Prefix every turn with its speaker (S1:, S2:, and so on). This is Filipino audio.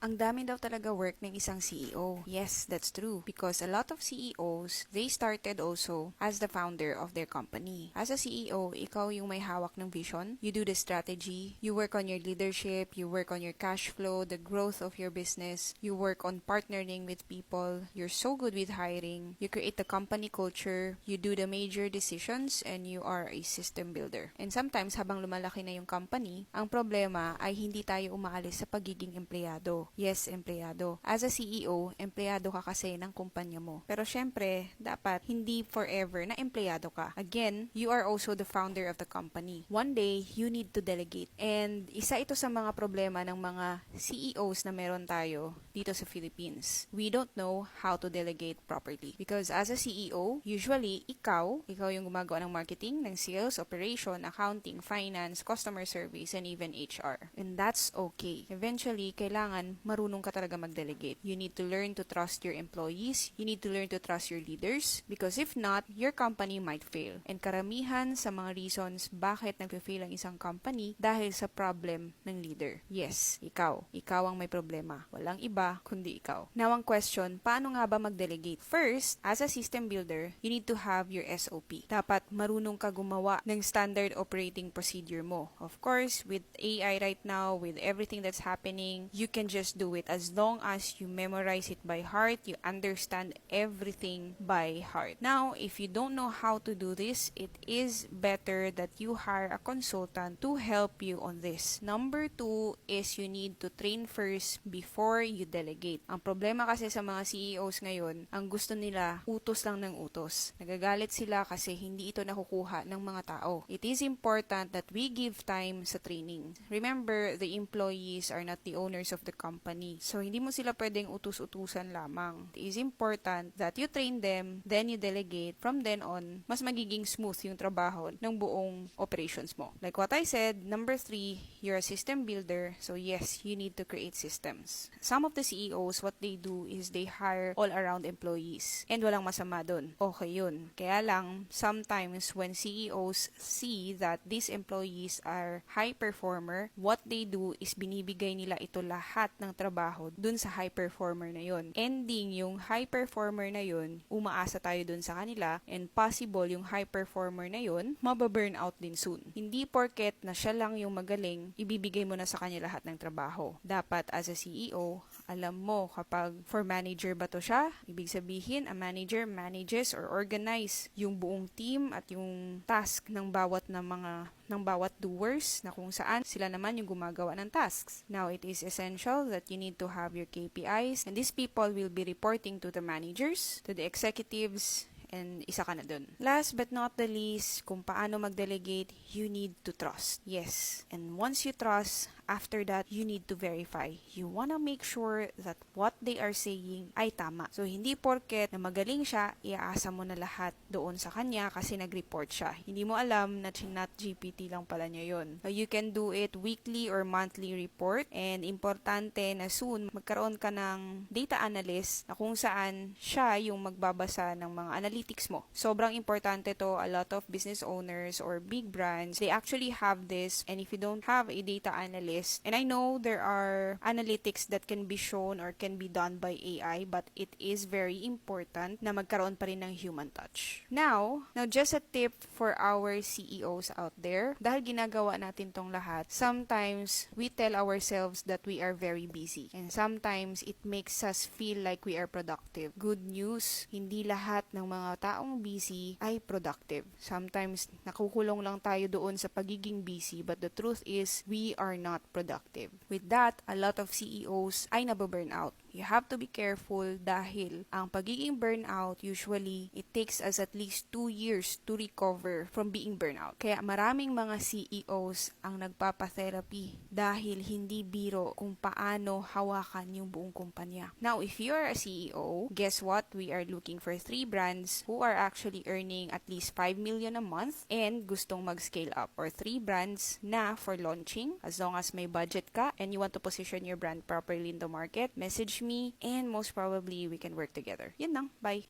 S1: Ang dami daw talaga work ng isang CEO. Yes, that's true. Because a lot of CEOs, they started also as the founder of their company. As a CEO, ikaw yung may hawak ng vision. You do the strategy. You work on your leadership. You work on your cash flow, the growth of your business. You work on partnering with people. You're so good with hiring. You create the company culture. You do the major decisions and you are a system builder. And sometimes, habang lumalaki na yung company, ang problema ay hindi tayo umaalis sa pagiging empleyado. Yes, empleyado. As a CEO, empleyado ka kasi ng kumpanya mo. Pero syempre, dapat hindi forever na empleyado ka. Again, you are also the founder of the company. One day, you need to delegate. And isa ito sa mga problema ng mga CEOs na meron tayo dito sa Philippines. We don't know how to delegate properly. Because as a CEO, usually, ikaw yung gumagawa ng marketing, ng sales, operation, accounting, finance, customer service, and even HR. And that's okay. Eventually, kailangan marunong ka talaga mag-delegate. You need to learn to trust your employees. You need to learn to trust your leaders. Because if not, your company might fail. And karamihan sa mga reasons bakit nag-fail ang isang company dahil sa problem ng leader. Yes, ikaw. Ikaw ang may problema. Walang iba kundi ikaw. Now ang question, paano nga ba mag-delegate? First, as a system builder, you need to have your SOP. Dapat marunong ka gumawa ng standard operating procedure mo. Of course, with AI right now, with everything that's happening, you can just do it as long as you memorize it by heart, you understand everything by heart. Now, if you don't know how to do this, it is better that you hire a consultant to help you on this. Number 2 is you need to train first before you delegate. Ang problema kasi sa mga CEOs ngayon, ang gusto nila, utos lang ng utos. Nagagalit sila kasi hindi ito nakukuha ng mga tao. It is important that we give time sa training. Remember, the employees are not the owners of the company. So, hindi mo sila pwedeng utus-utusan lamang. It is important that you train them, then you delegate. From then on, mas magiging smooth yung trabaho ng buong operations mo. Like what I said, number 3, you're a system builder. So, yes, you need to create systems. Some of the CEOs, what they do is they hire all-around employees. And walang masama dun. Okay yun. Kaya lang, sometimes when CEOs see that these employees are high performer, what they do is binibigay nila ito lahat ng trabaho dun sa high performer na yun. Ending, yung high performer na yun, umaasa tayo dun sa kanila and possible yung high performer na yun, mababurn out din soon. Hindi porket na siya lang yung magaling, ibibigay mo na sa kanya lahat ng trabaho. Dapat as a CEO, alam mo kapag for manager ba to siya, ibig sabihin, a manager manages or organize yung buong team at yung task ng bawat doers na kung saan sila naman yung gumagawa ng tasks. Now, it is essential that you need to have your KPIs and these people will be reporting to the managers, to the executives, and isa ka na dun. Last but not the least, kung paano mag-delegate, you need to trust. Yes. And once you trust, after that, you need to verify. You wanna make sure that what they are saying ay tama. So, hindi porket na magaling siya, iaasa mo na lahat doon sa kanya kasi nag-report siya. Hindi mo alam na chinat GPT lang pala niya yun. You can do it weekly or monthly report and importante na soon magkaroon ka ng data analyst na kung saan siya yung magbabasa ng mga analytics mo. Sobrang importante to. A lot of business owners or big brands, they actually have this, and if you don't have a data analyst, and I know there are analytics that can be shown or can be done by AI, but it is very important na magkaroon pa rin ng human touch. Now just a tip for our CEOs out there. Dahil ginagawa natin tong lahat, sometimes we tell ourselves that we are very busy. And sometimes it makes us feel like we are productive. Good news, hindi lahat ng mga taong busy ay productive. Sometimes nakukulong lang tayo doon sa pagiging busy, but the truth is we are not productive. With that, a lot of CEOs ay nababurn out. You have to be careful dahil ang pagiging burnout, usually, it takes us at least 2 years to recover from being burnout. Kaya maraming mga CEOs ang nagpapatherapy dahil hindi biro kung paano hawakan yung buong kumpanya. Now, if you are a CEO, guess what? We are looking for 3 brands who are actually earning at least 5 million a month and gustong mag-scale up. Or 3 brands na for launching, as long as may budget ka and you want to position your brand properly in the market, message me and most probably we can work together. Yun lang. Bye!